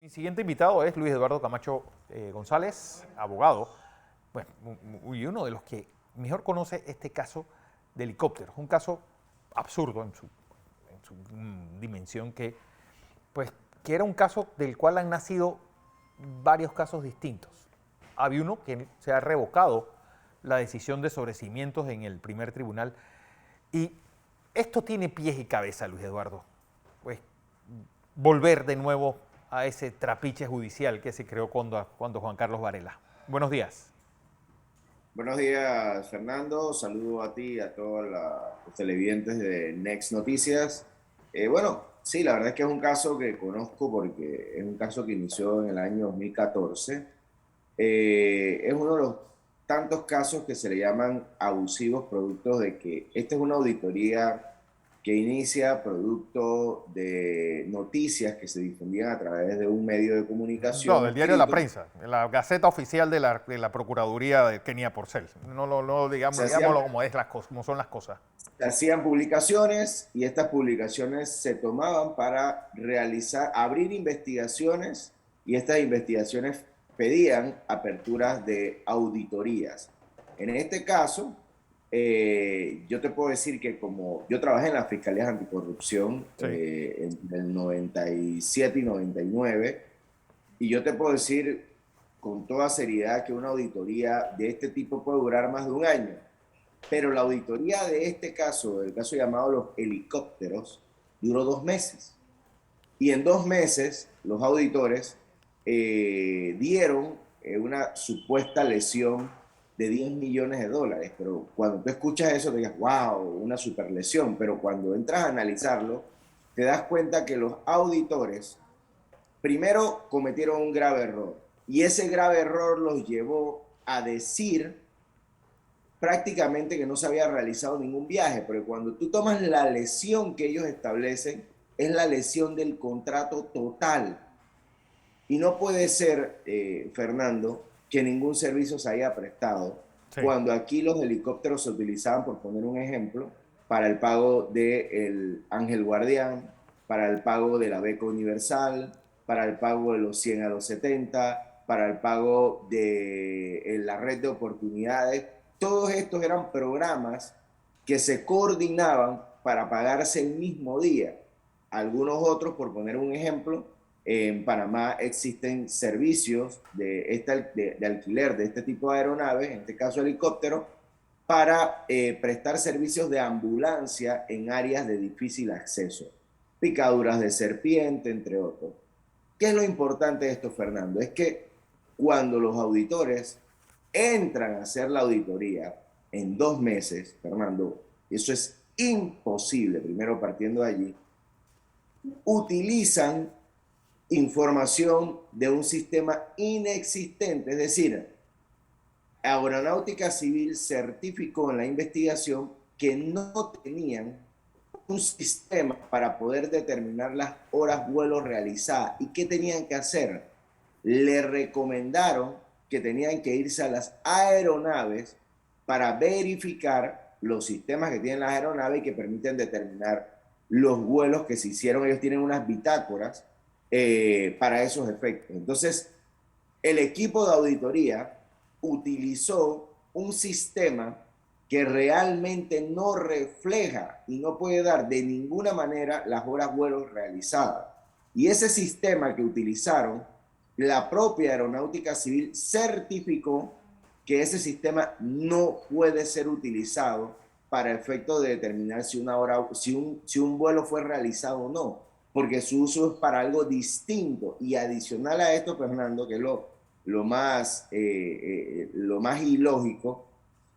Mi siguiente invitado es Luis Eduardo Camacho González, abogado, bueno, y uno de los que mejor conoce este caso de helicópteros, un caso absurdo en su dimensión pues, que era un caso del cual han nacido varios casos distintos. Había uno que se ha revocado la decisión de sobreseimientos en el primer tribunal y esto tiene pies y cabeza, Luis Eduardo. Pues volver de nuevo a ese trapiche judicial que se creó cuando Juan Carlos Varela. Buenos días. Buenos días, Fernando. Saludo a ti y a todos los televidentes de Next Noticias. Bueno, sí, la verdad es que es un caso que conozco porque es un caso que inició en el año 2014. Es uno de los tantos casos que se le llaman abusivos productos de que esta es una auditoría que inicia producto de noticias que se difundían a través de un medio de No, comunicación del diario La escrito. Prensa, en la Gaceta Oficial de la Procuraduría de Kenia Porcel. No Se digamos, hacían digámoslo como, como son las cosas. Se hacían publicaciones y estas publicaciones se tomaban para abrir investigaciones y estas investigaciones pedían aperturas de auditorías. En este caso, yo te puedo decir que como yo trabajé en las Fiscalías Anticorrupción Sí. entre el 97 y 99, y yo te puedo decir con toda seriedad que una auditoría de este tipo puede durar más de un año. Pero la auditoría de este caso, del caso llamado los helicópteros, duró 2 meses. Y en 2 meses los auditores dieron una supuesta lesión de 10 millones de dólares. Pero cuando tú escuchas eso, te dices, wow, una super lesión. Pero cuando entras a analizarlo, te das cuenta que los auditores primero cometieron un grave error. Y ese grave error los llevó a decir prácticamente que no se había realizado ningún viaje, pero cuando tú tomas la lesión que ellos establecen, es la lesión del contrato total. Y no puede ser, Fernando, que ningún servicio se haya prestado, Sí. cuando aquí los helicópteros se utilizaban, por poner un ejemplo, para el pago del Ángel Guardián, para el pago de la beca universal, para el pago de los 100 a los 70, para el pago de la red de oportunidades. Todos estos eran programas que se coordinaban para pagarse el mismo día. Algunos otros, por poner un ejemplo, en Panamá existen servicios de alquiler de este tipo de aeronaves, en este caso helicópteros, para prestar servicios de ambulancia en áreas de difícil acceso, picaduras de serpiente, entre otros. ¿Qué es lo importante de esto, Fernando? Es que cuando los auditores entran a hacer la auditoría en 2 meses, Fernando, eso es imposible, primero partiendo de allí, utilizan información de un sistema inexistente, es decir, Aeronáutica Civil certificó en la investigación que no tenían un sistema para poder determinar las horas vuelo realizadas. ¿Y qué tenían que hacer? Le recomendaron que tenían que irse a las aeronaves para verificar los sistemas que tienen las aeronaves y que permiten determinar los vuelos que se hicieron. Ellos tienen unas bitácoras para esos efectos. Entonces, el equipo de auditoría utilizó un sistema que realmente no refleja y no puede dar de ninguna manera las horas vuelo realizadas. Y ese sistema que utilizaron, la propia Aeronáutica Civil certificó que ese sistema no puede ser utilizado para efecto de determinar si un vuelo fue realizado o no, porque su uso es para algo distinto. Y adicional a esto, Fernando, que es lo más ilógico,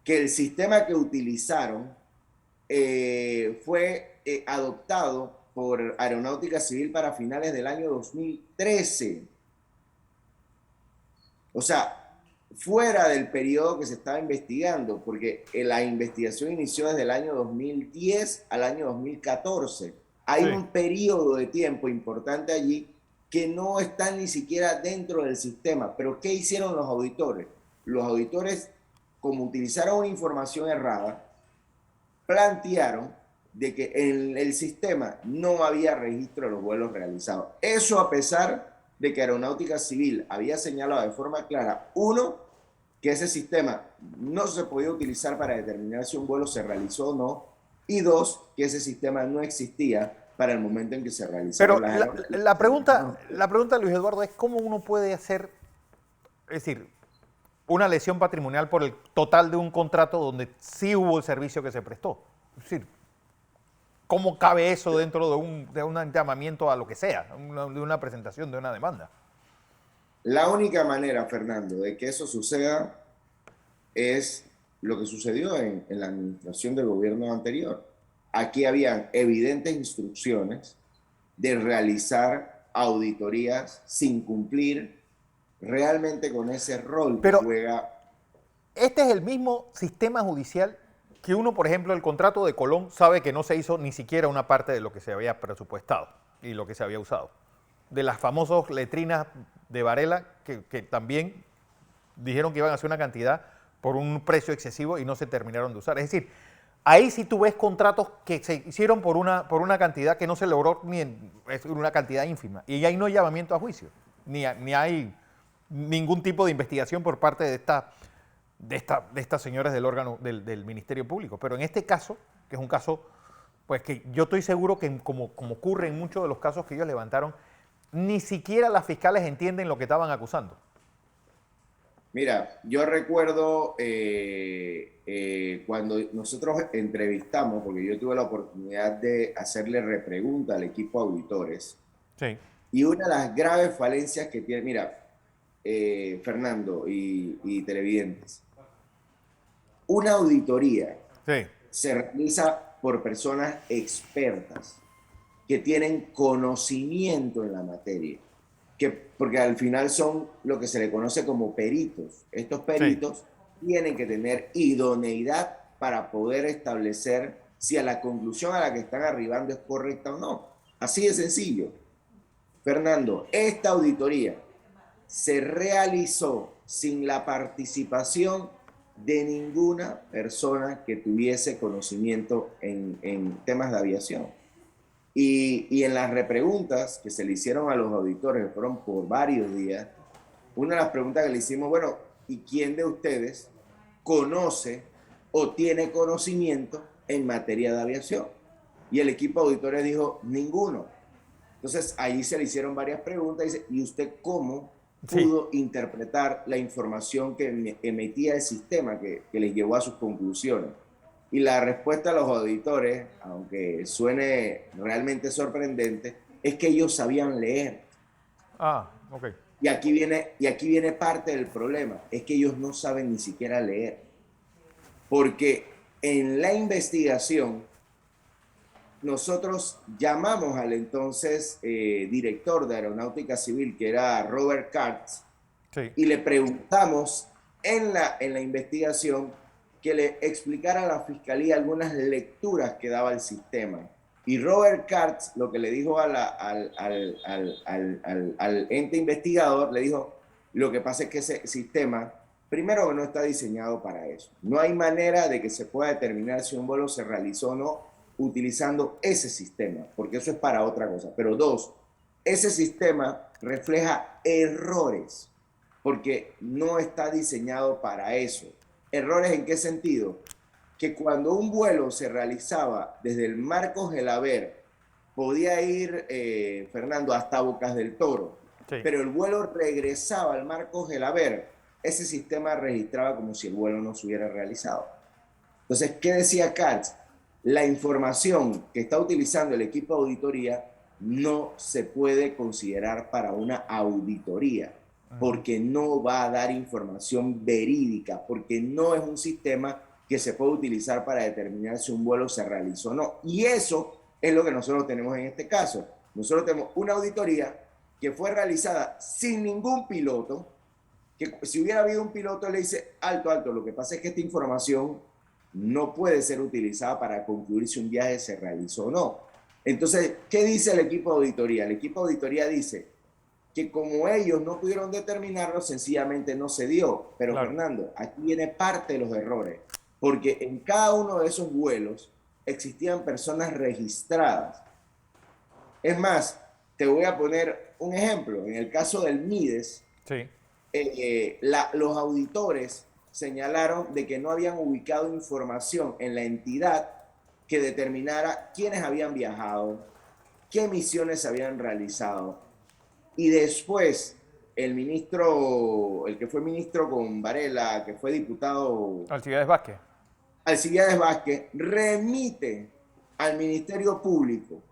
que el sistema que utilizaron fue adoptado por Aeronáutica Civil para finales del año 2013. O sea, fuera del periodo que se estaba investigando, porque la investigación inició desde el año 2010 al año 2014. Hay Sí. un periodo de tiempo importante allí que no está ni siquiera dentro del sistema. Pero ¿qué hicieron los auditores? Los auditores, como utilizaron una información errada, plantearon de que en el sistema no había registro de los vuelos realizados. Eso a pesar de que Aeronáutica Civil había señalado de forma clara, uno, que ese sistema no se podía utilizar para determinar si un vuelo se realizó o no, y dos, que ese sistema no existía para el momento en que se Pero realizaron las la pregunta, Luis Eduardo, es cómo uno puede hacer, es decir, una lesión patrimonial por el total de un contrato donde sí hubo el servicio que se prestó. Es decir, ¿cómo cabe eso dentro de un llamamiento a lo que sea, de una presentación, de una demanda? La única manera, Fernando, de que eso suceda es lo que sucedió en la administración del gobierno anterior. Aquí habían evidentes instrucciones de realizar auditorías sin cumplir realmente con ese rol que Pero juega. este es el mismo sistema judicial que uno, por ejemplo, el contrato de Colón sabe que no se hizo ni siquiera una parte de lo que se había presupuestado y lo que se había usado. De las famosas letrinas de Varela, que también dijeron que iban a hacer una cantidad por un precio excesivo y no se terminaron de usar. Es decir, ahí sí tú ves contratos que se hicieron por una cantidad que no se logró es una cantidad ínfima. Y ahí no hay llamamiento a juicio, ni hay ningún tipo de investigación por parte de estas señoras del órgano del Ministerio Público. Pero en este caso, que es un caso, pues que yo estoy seguro que como ocurre en muchos de los casos que ellos levantaron, ni siquiera las fiscales entienden lo que estaban acusando. Mira, yo recuerdo cuando nosotros entrevistamos, porque yo tuve la oportunidad de hacerle repregunta al equipo de auditores, Sí, y una de las graves falencias que tiene, mira, Fernando y televidentes, una auditoría sí, se realiza por personas expertas que tienen conocimiento en la materia, porque al final son lo que se le conoce como peritos. Estos sí. peritos tienen que tener idoneidad para poder establecer si a la conclusión a la que están arribando es correcta o no. Así de sencillo. Fernando, esta auditoría se realizó sin la participación de ninguna persona que tuviese conocimiento en temas de aviación. Y en las repreguntas que se le hicieron a los auditores, que fueron por varios días, una de las preguntas que le hicimos, bueno, ¿y quién de ustedes conoce o tiene conocimiento en materia de aviación? Y el equipo de auditores dijo, ninguno. Entonces, ahí se le hicieron varias preguntas. Dice, ¿y usted cómo Sí. pudo interpretar la información que emitía el sistema que les llevó a sus conclusiones? Y la respuesta a los auditores, aunque suene realmente sorprendente, es que ellos sabían leer. Ah, ok. Y aquí viene parte del problema, es que ellos no saben ni siquiera leer. Porque en la investigación, nosotros llamamos al entonces director de Aeronáutica Civil, que era Robert Katz, Sí. y le preguntamos en la investigación que le explicara a la fiscalía algunas lecturas que daba el sistema. Y Robert Katz lo que le dijo al ente investigador, le dijo, lo que pasa es que ese sistema, primero que no está diseñado para eso. No hay manera de que se pueda determinar si un vuelo se realizó o no utilizando ese sistema, porque eso es para otra cosa. Pero dos, ese sistema refleja errores porque no está diseñado para eso. ¿Errores en qué sentido? Que cuando un vuelo se realizaba desde el Marcos Gelaber, podía ir, Fernando, hasta Bocas del Toro, Sí. pero el vuelo regresaba al Marcos Gelaber, ese sistema registraba como si el vuelo no se hubiera realizado. Entonces, ¿qué decía Katz? La información que está utilizando el equipo de auditoría no se puede considerar para una auditoría, porque no va a dar información verídica, porque no es un sistema que se puede utilizar para determinar si un vuelo se realizó o no. Y eso es lo que nosotros tenemos en este caso. Nosotros tenemos una auditoría que fue realizada sin ningún piloto, que si hubiera habido un piloto le dice, alto, alto, lo que pasa es que esta información no puede ser utilizada para concluir si un viaje se realizó o no. Entonces, ¿qué dice el equipo de auditoría? El equipo de auditoría dice que como ellos no pudieron determinarlo, sencillamente no se dio. Pero Claro. Fernando, aquí viene parte de los errores, porque en cada uno de esos vuelos existían personas registradas. Es más, te voy a poner un ejemplo. En el caso del MIDES, Sí. los auditores señalaron de que no habían ubicado información en la entidad que determinara quiénes habían viajado, qué misiones se habían realizado. Y después, el ministro, el que fue ministro con Varela, que fue diputado, Alcibiades Vázquez. Alcibiades Vázquez, remite al Ministerio Público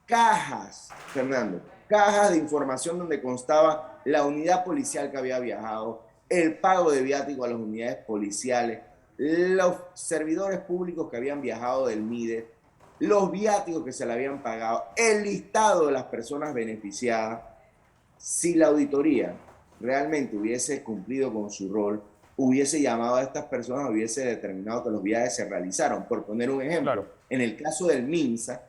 cajas, Fernando, cajas de información donde constaba la unidad policial que había viajado, el pago de viático a las unidades policiales, los servidores públicos que habían viajado del MIDE, los viáticos que se le habían pagado, el listado de las personas beneficiadas. Si la auditoría realmente hubiese cumplido con su rol, hubiese llamado a estas personas, hubiese determinado que los viajes se realizaron. Por poner un ejemplo, Claro. en el caso del MINSA,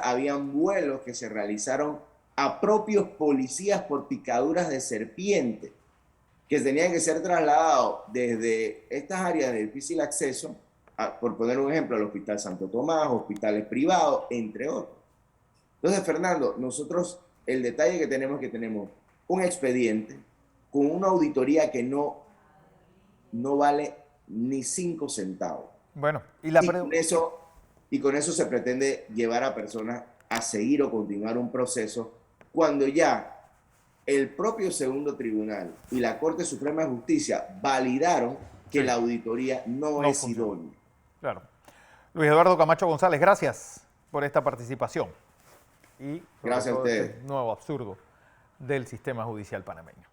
habían vuelos que se realizaron a propios policías por picaduras de serpiente, que tenían que ser trasladados desde estas áreas de difícil acceso, por poner un ejemplo, al Hospital Santo Tomás, hospitales privados, entre otros. Entonces, Fernando, nosotros el detalle que tenemos un expediente con una auditoría que no vale ni 5 centavos. Bueno, Y con eso se pretende llevar a personas a seguir o continuar un proceso cuando ya el propio segundo tribunal y la Corte Suprema de Justicia validaron que sí, la auditoría no es idónea. Claro. Luis Eduardo Camacho González, gracias por esta participación y Gracias a ustedes. este nuevo absurdo del sistema judicial panameño.